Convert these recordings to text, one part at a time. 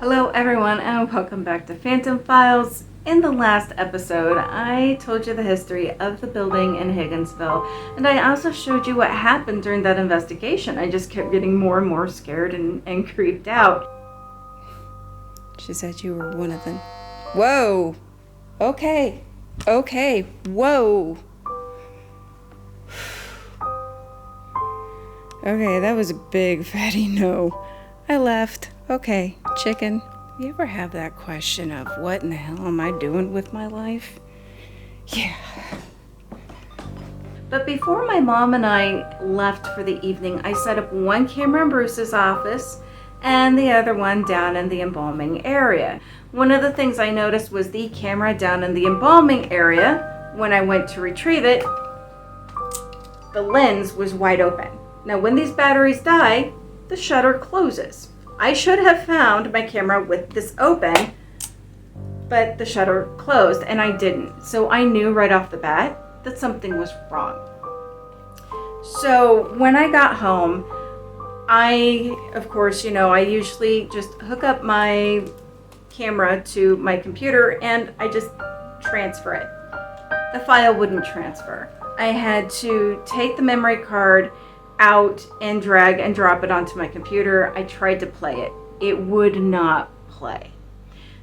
Hello everyone and welcome back to Phantom Files. In the last episode, I told you the history of the building in Higginsville, and I also showed you what happened during that investigation. I just kept getting more and more scared and creeped out. She said you were one of them. Whoa! Okay, whoa! Okay, that was a big fatty no. I left. Okay, chicken. You ever have that question of what in the hell am I doing with my life? Yeah. But before my mom and I left for the evening, I set up one camera in Bruce's office and the other one down in the embalming area. One of the things I noticed was the camera down in the embalming area, when I went to retrieve it, the lens was wide open. Now when these batteries die, the shutter closes. I should have found my camera with this open, but the shutter closed and I didn't. So I knew right off the bat that something was wrong. So when I got home, of course, I usually just hook up my camera to my computer and I just transfer it. The file wouldn't transfer. I had to take the memory card out and drag and drop it onto my computer. I tried to play it. It would not play.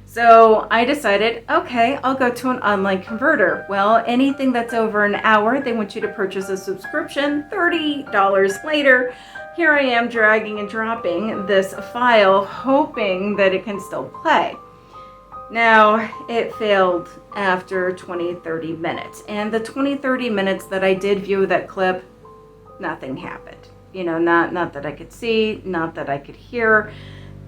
So I decided, okay, I'll go to an online converter. Well, anything that's over an hour, they want you to purchase a subscription. $30 later, here I am dragging and dropping this file, hoping that it can still play. Now, it failed after 20-30 minutes. And the 20-30 minutes that I did view that clip, nothing happened. Not that I could see, not that I could hear.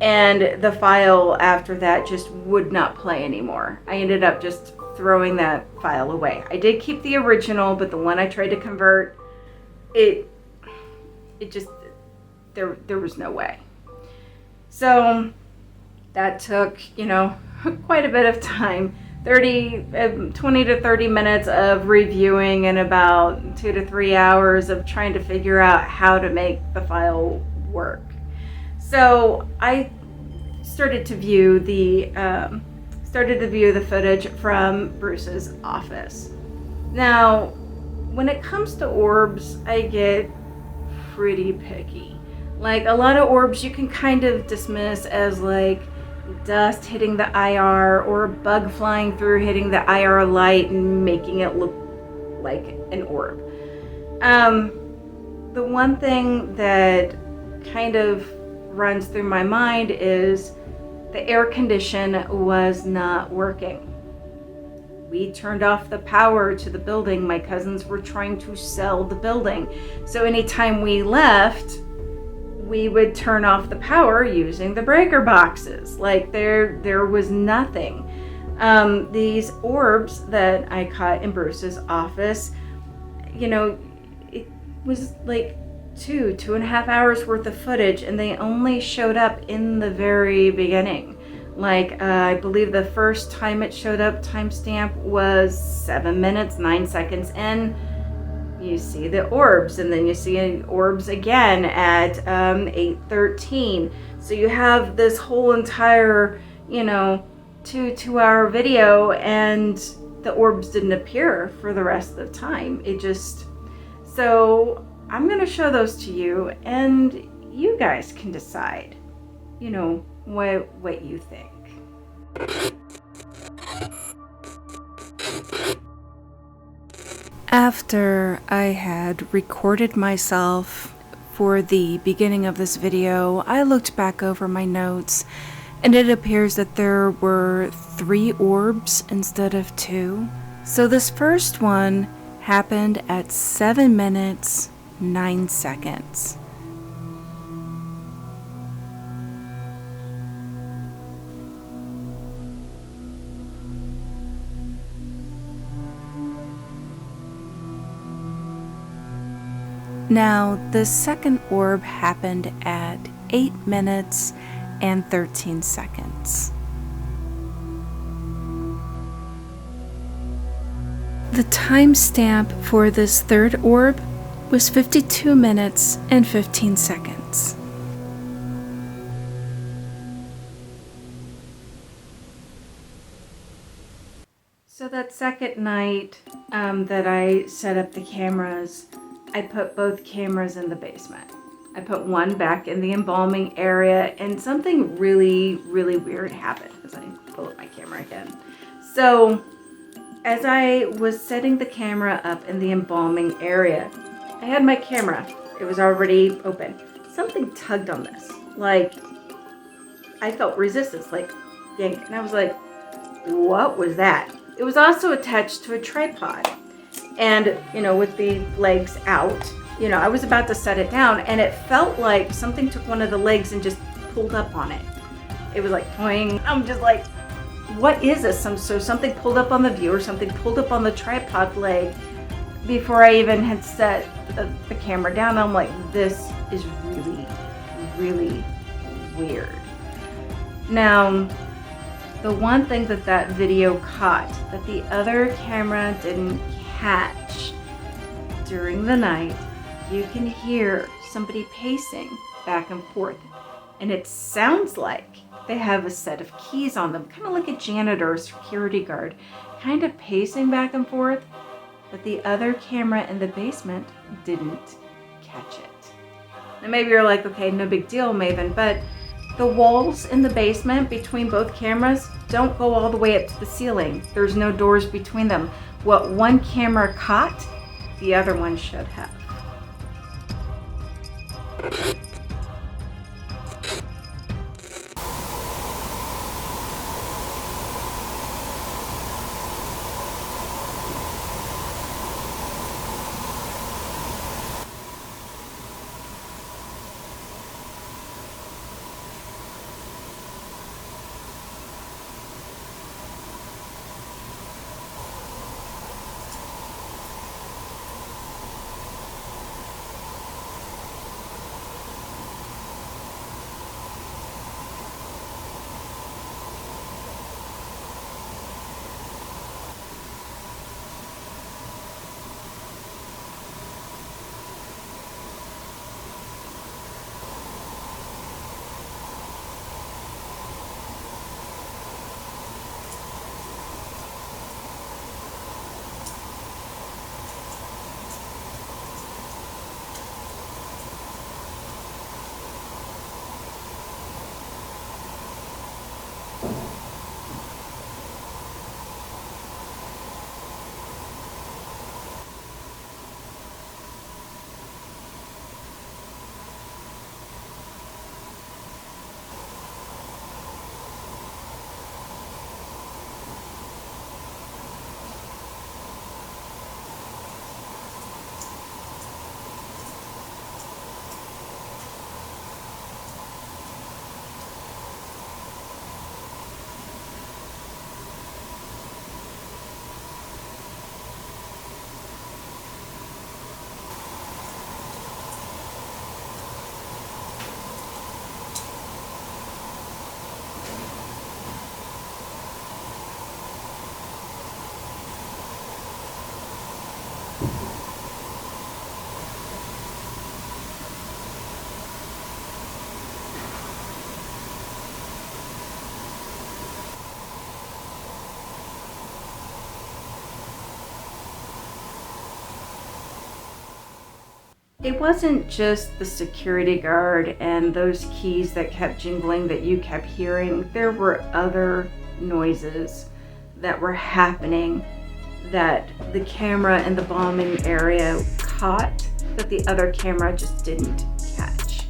And the file after that just would not play anymore. I ended up just throwing that file away. I did keep the original, but the one I tried to convert, it just, there was no way. So that took, quite a bit of time. 20 to 30 minutes of reviewing and about 2 to 3 hours of trying to figure out how to make the file work. So I started to view the footage from Bruce's office. Now, when it comes to orbs, I get pretty picky. Like a lot of orbs you can kind of dismiss as like dust hitting the IR or a bug flying through hitting the IR light and making it look like an orb. The one thing that kind of runs through my mind is the air condition was not working. We turned off the power to the building. My cousins were trying to sell the building. So anytime we left, we would turn off the power using the breaker boxes. Like there was nothing. These orbs that I caught in Bruce's office, it was like 2.5 hours worth of footage, and they only showed up in the very beginning. Like I believe the first time it showed up, timestamp was 7 minutes, 9 seconds in. You see the orbs, and then you see orbs again at 8:13. So you have this whole entire, 2-hour video, and the orbs didn't appear for the rest of the time. So I'm going to show those to you, and you guys can decide, what you think. After I had recorded myself for the beginning of this video, I looked back over my notes, and it appears that there were 3 orbs instead of 2. So this first one happened at 7 minutes, 9 seconds. Now, the second orb happened at 8 minutes and 13 seconds. The timestamp for this third orb was 52 minutes and 15 seconds. So that second night that I set up the cameras, I put both cameras in the basement. I put one back in the embalming area, and something really, really weird happened as I pull up my camera again. So as I was setting the camera up in the embalming area, I had my camera. It was already open. Something tugged on this. Like, I felt resistance, like yank. And I was like, what was that? It was also attached to a tripod. And, with the legs out, I was about to set it down, and it felt like something took one of the legs and just pulled up on it. It was like toing. I'm just like, what is this? So something pulled up on the viewer, something pulled up on the tripod leg before I even had set the camera down. I'm like, this is really, really weird. Now, the one thing that video caught that the other camera didn't catch during the night, you can hear somebody pacing back and forth. And it sounds like they have a set of keys on them, kind of like a janitor or security guard, kind of pacing back and forth. But the other camera in the basement didn't catch it. Now maybe you're like, okay, no big deal, Maven, but the walls in the basement between both cameras don't go all the way up to the ceiling. There's no doors between them. What one camera caught, the other one should have. It wasn't just the security guard and those keys that kept jingling that you kept hearing. There were other noises that were happening that the camera in the bombing area caught that the other camera just didn't catch.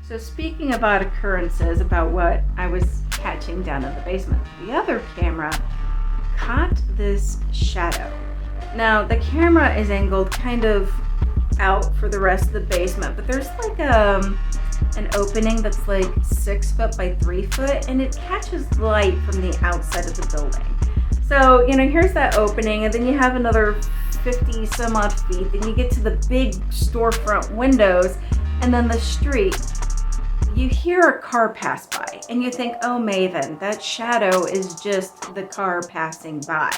So speaking of odd occurrences, about what I was catching down in the basement, the other camera caught this shadow. Now the camera is angled kind of out for the rest of the basement, but there's like an opening that's like 6 foot by 3 foot, and it catches light from the outside of the building. So, here's that opening, and then you have another 50 some odd feet, then you get to the big storefront windows, and then the street. You hear a car pass by, and you think, oh, Maven, that shadow is just the car passing by.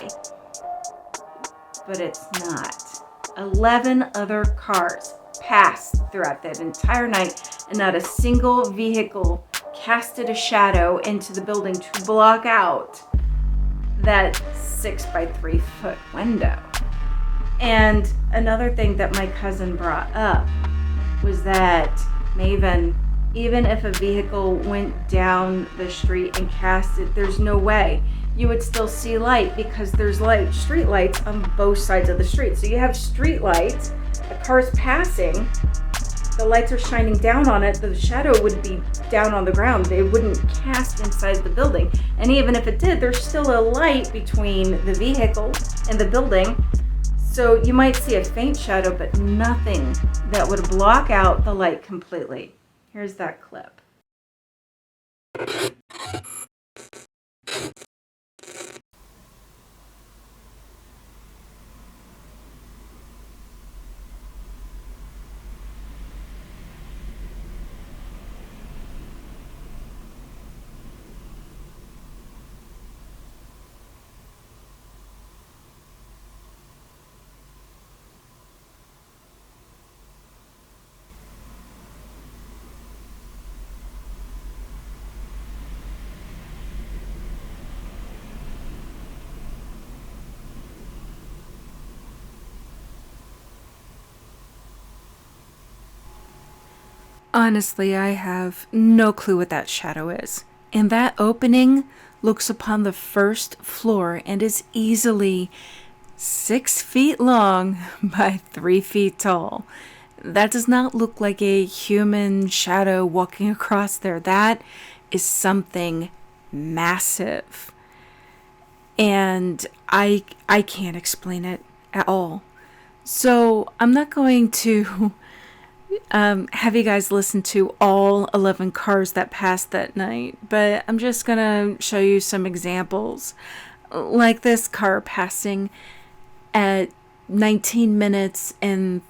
But it's not. 11 other cars passed throughout that entire night, and not a single vehicle casted a shadow into the building to block out that 6 by 3 foot window. And another thing that my cousin brought up was that, Maven, even if a vehicle went down the street and cast it, there's no way you would still see light, because there's street lights on both sides of the street. So you have street lights, a car's passing, the lights are shining down on it, the shadow would be down on the ground. It wouldn't cast inside the building. And even if it did, there's still a light between the vehicle and the building. So you might see a faint shadow, but nothing that would block out the light completely. Here's that clip. Honestly, I have no clue what that shadow is. And that opening looks upon the first floor and is easily 6 feet long by 3 feet tall. That does not look like a human shadow walking across there. That is something massive. And I can't explain it at all. So I'm not going to have you guys listen to all 11 cars that passed that night, but I'm just gonna show you some examples, like this car passing at 19 minutes and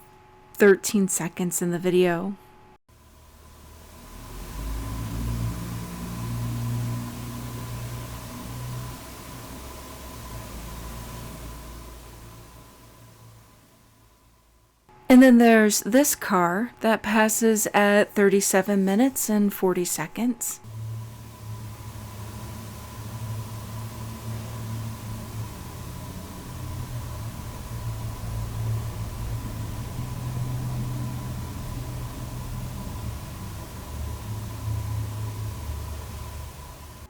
13 seconds in the video. And then there's this car that passes at 37 minutes and 40 seconds.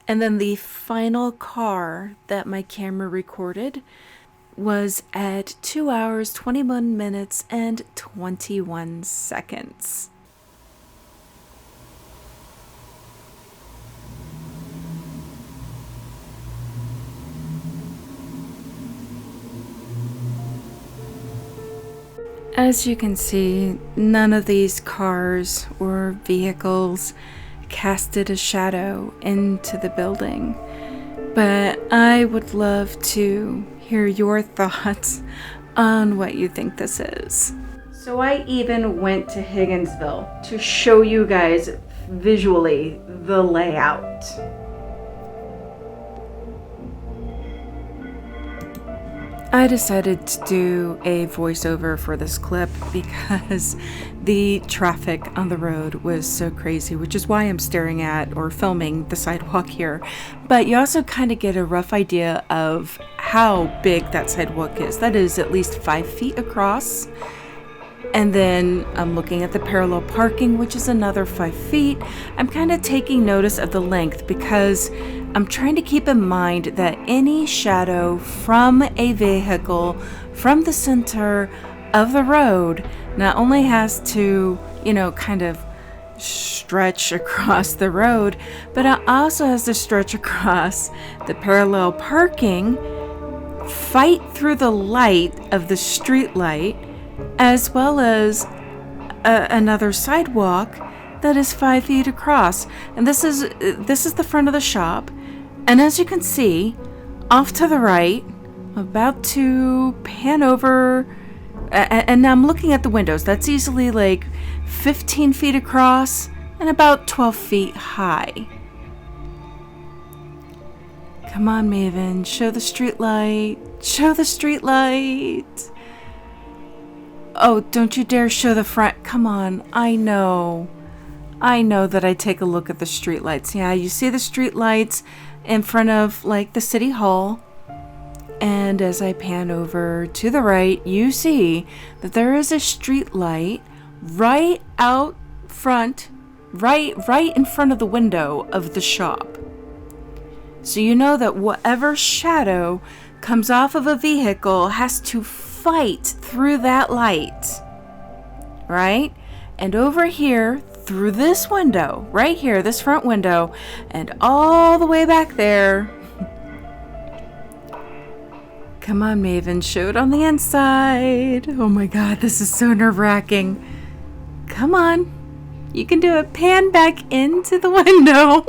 And then the final car that my camera recorded was at 2 hours, 21 minutes, and 21 seconds. As you can see, none of these cars or vehicles casted a shadow into the building. But I would love to hear your thoughts on what you think this is. So I even went to Higginsville to show you guys visually the layout. I decided to do a voiceover for this clip because the traffic on the road was so crazy, which is why I'm staring at or filming the sidewalk here. But you also kind of get a rough idea of how big that sidewalk is. That is at least 5 feet across. And then I'm looking at the parallel parking, which is another 5 feet. I'm kind of taking notice of the length because I'm trying to keep in mind that any shadow from a vehicle from the center of the road not only has to, kind of stretch across the road, but it also has to stretch across the parallel parking, fight through the light of the street light, as well as another sidewalk that is 5 feet across. And this is the front of the shop. And as you can see, off to the right, I'm about to pan over, and now I'm looking at the windows. That's easily like 15 feet across and about 12 feet high. Come on, Maven, show the street light. Show the street light. Oh, don't you dare show the front. Come on, I know that I take a look at the street lights. Yeah, you see the street lights in front of like the city hall. And as I pan over to the right, you see that there is a street light right out front, right in front of the window of the shop. So you know that whatever shadow comes off of a vehicle has to fight through that light, right? And over here, through this window, right here, this front window, and all the way back there. Come on, Maven, show it on the inside. Oh my God, this is so nerve-wracking. Come on, you can do it. Pan back into the window.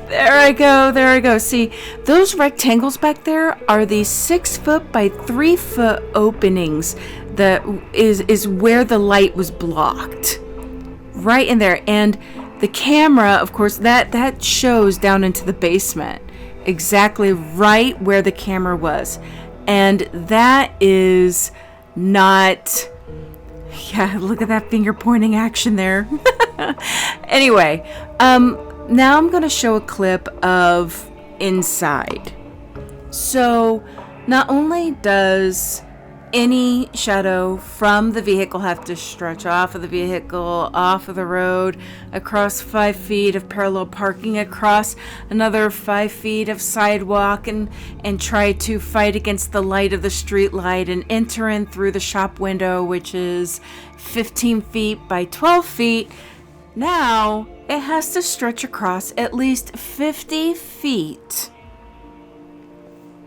There I go. See, those rectangles back there are the 6 foot by 3 foot openings that is where the light was blocked. Right in there. And the camera, of course, that shows down into the basement. Exactly right where the camera was. And that is not... Yeah, look at that finger pointing action there. Anyway, now I'm going to show a clip of inside. So not only does any shadow from the vehicle have to stretch off of the vehicle, off of the road, across 5 feet of parallel parking, across another 5 feet of sidewalk, and try to fight against the light of the street light and enter in through the shop window, which is 15 feet by 12 feet. Now it has to stretch across at least 50 feet.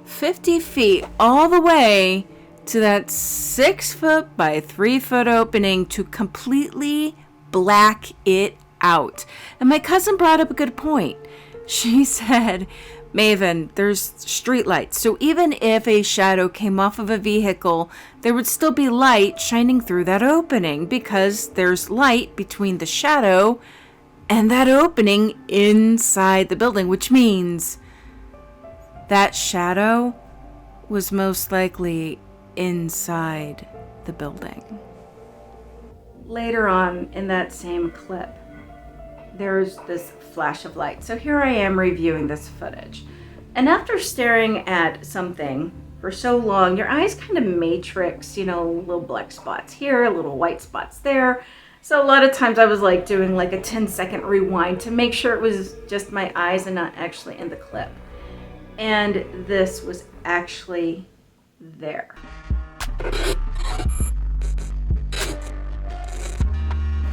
50 feet all the way to that 6 foot by 3 foot opening to completely black it out. And my cousin brought up a good point. She said, Maven, there's streetlights. So even if a shadow came off of a vehicle, there would still be light shining through that opening because there's light between the shadow and that opening inside the building, which means that shadow was most likely inside the building. Later on in that same clip, there's this flash of light. So here I am reviewing this footage. And after staring at something for so long, your eyes kind of matrix, little black spots here, little white spots there. So a lot of times I was like doing like a 10-second rewind to make sure it was just my eyes and not actually in the clip. And this was actually there.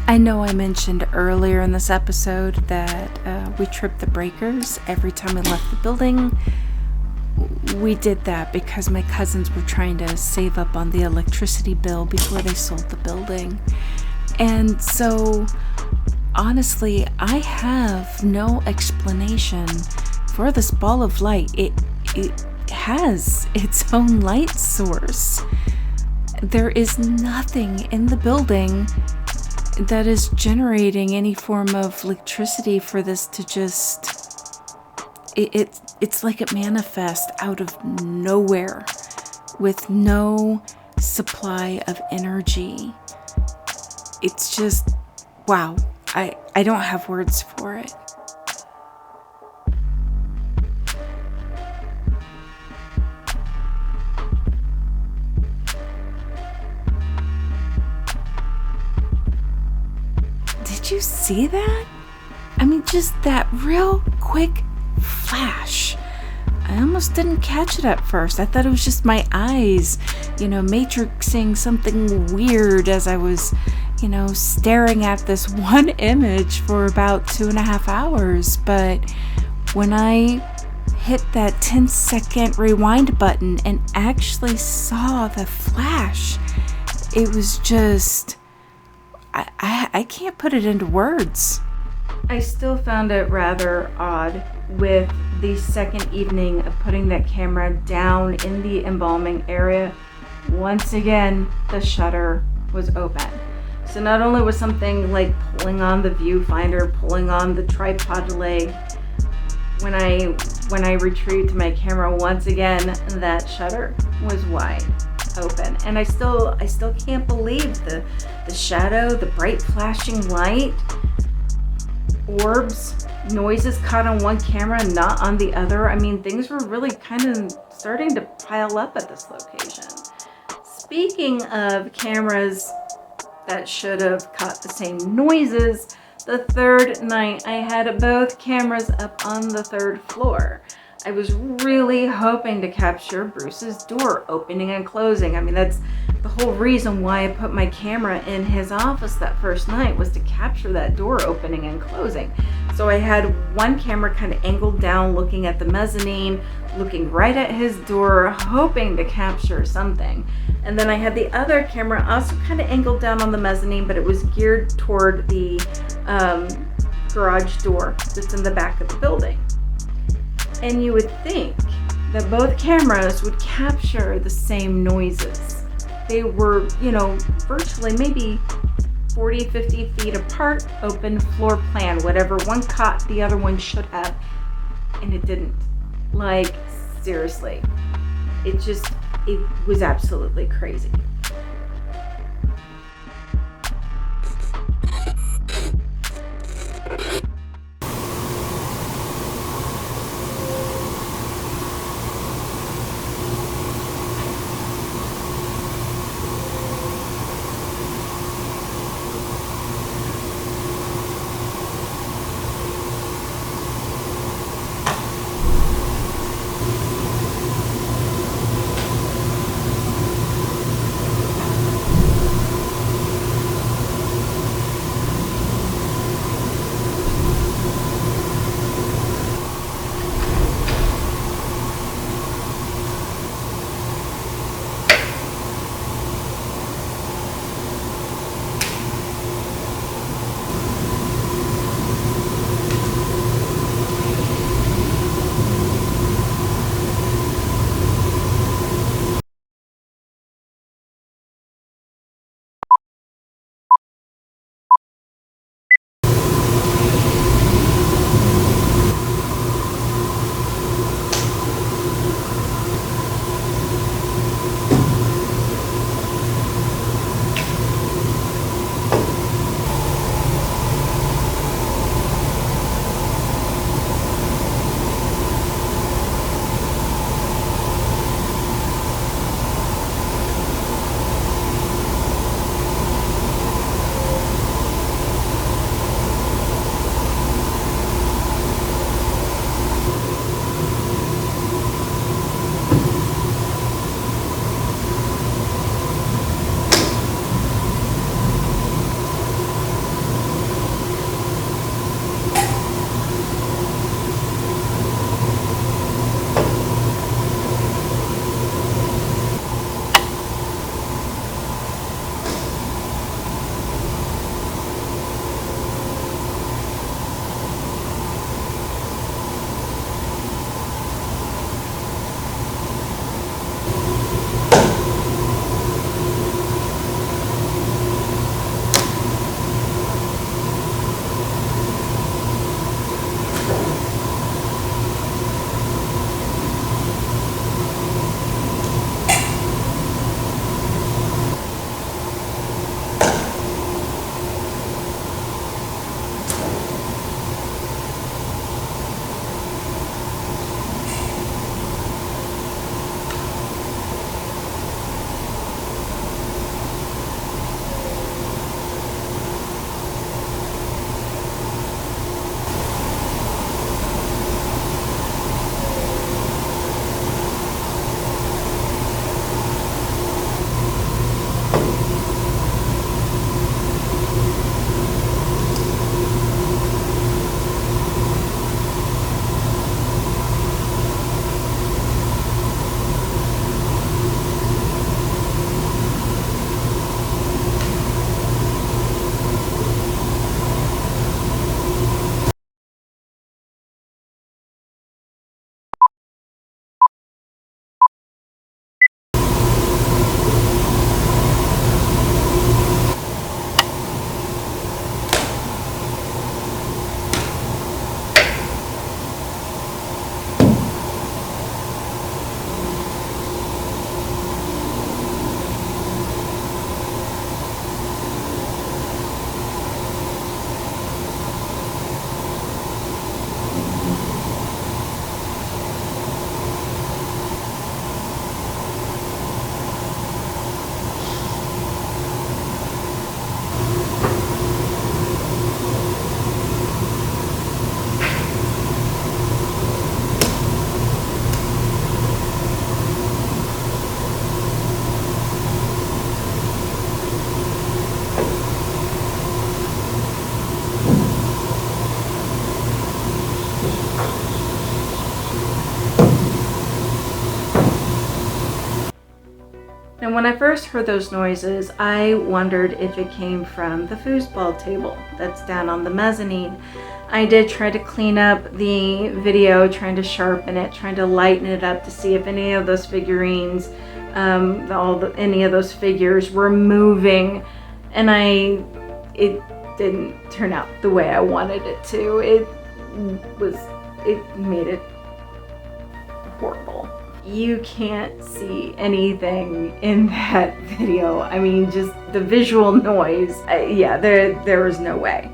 I know I mentioned earlier in this episode that we tripped the breakers every time we left the building. We did that because my cousins were trying to save up on the electricity bill before they sold the building. And so, honestly, I have no explanation for this ball of light. It has its own light source. There is nothing in the building that is generating any form of electricity for this to just... It's like it manifests out of nowhere with no supply of energy. It's just... wow. I don't have words for it. Did you see that? I mean, just that real quick flash. I almost didn't catch it at first. I thought it was just my eyes, matrixing something weird as I was staring at this one image for about 2.5 hours. But when I hit that 10-second rewind button and actually saw the flash, it was just, I can't put it into words. I still found it rather odd with the second evening of putting that camera down in the embalming area. Once again, the shutter was open. So not only was something like pulling on the viewfinder, pulling on the tripod leg, when I retrieved my camera once again, that shutter was wide open. And I still can't believe the shadow, the bright flashing light, orbs, noises caught on one camera, not on the other. I mean, things were really kind of starting to pile up at this location. Speaking of cameras that should have caught the same noises, the third night I had both cameras up on the third floor. I was really hoping to capture Bruce's door opening and closing. I mean, that's the whole reason why I put my camera in his office that first night, was to capture that door opening and closing. So I had one camera kind of angled down, looking at the mezzanine, looking right at his door, hoping to capture something. And then I had the other camera also kind of angled down on the mezzanine, but it was geared toward the garage door that's in the back of the building. And you would think that both cameras would capture the same noises. They were, virtually maybe 40, 50 feet apart, open floor plan, whatever one caught, the other one should have, and it didn't. Like, seriously, it was absolutely crazy. Now, when I first heard those noises, I wondered if it came from the foosball table that's down on the mezzanine. I did try to clean up the video, trying to sharpen it, trying to lighten it up to see if any of those figurines, any of those figures were moving, and it didn't turn out the way I wanted it to. It made it horrible. You can't see anything in that video. I mean, just the visual noise. Yeah, there was no way.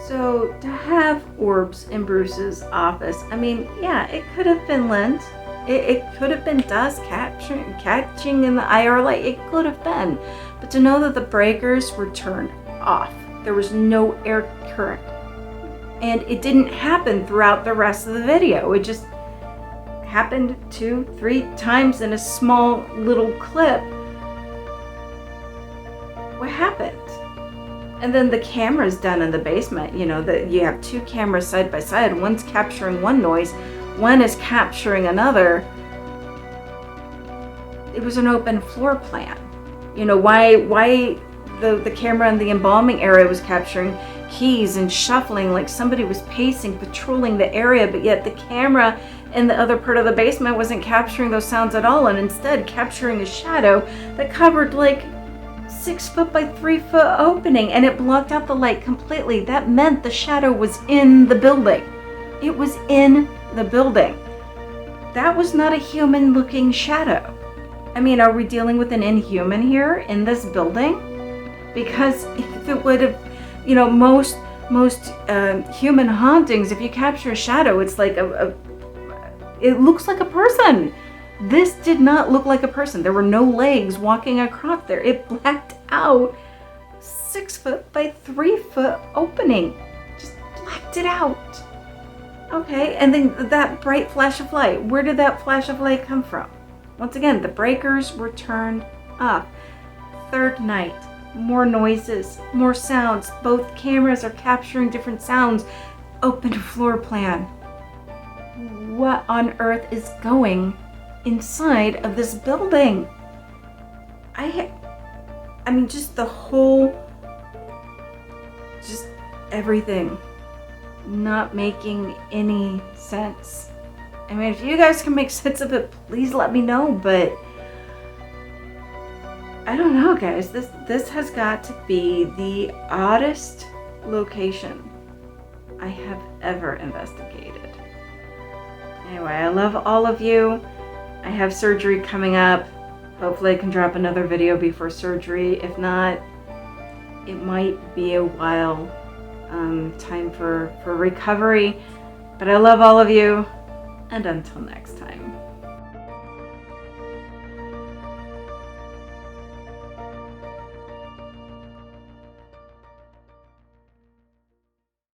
So to have orbs in Bruce's office, I mean, yeah, it could have been lint. It could have been dust catching in the IR light. It could have been. But to know that the breakers were turned off, there was no air current. And it didn't happen throughout the rest of the video. It just happened 2-3 times in a small little clip. What happened? And then the camera's done in the basement. You know, that you have 2 cameras side by side. One's capturing one noise, one is capturing another. It was an open floor plan. You know, why the camera in the embalming area was capturing keys and shuffling like somebody was pacing, patrolling the area, but yet the camera in the other part of the basement wasn't capturing those sounds at all, and instead capturing a shadow that covered like 6 foot by 3 foot opening, and it blocked out the light completely. That meant the shadow was in the building. It was in the building. That was not a human looking shadow. I mean, are we dealing with an inhuman here in this building? Because if it would have, you know, most human hauntings, if you capture a shadow, it's like it looks like a person. This did not look like a person. There were no legs walking across there. It blacked out 6 foot by 3 foot opening. Just blacked it out. Okay, and then that bright flash of light. Where did that flash of light come from? Once again, the breakers were turned off. Third night, more noises, more sounds. Both cameras are capturing different sounds. Open floor plan. What on earth is going inside of this building? I mean, just the whole, just everything not making any sense. I mean, if you guys can make sense of it, please let me know, but I don't know, guys. This has got to be the oddest location I have ever investigated. Anyway, I love all of you. I have surgery coming up. Hopefully I can drop another video before surgery. If not, it might be a while. Time for recovery. But I love all of you. And until next time.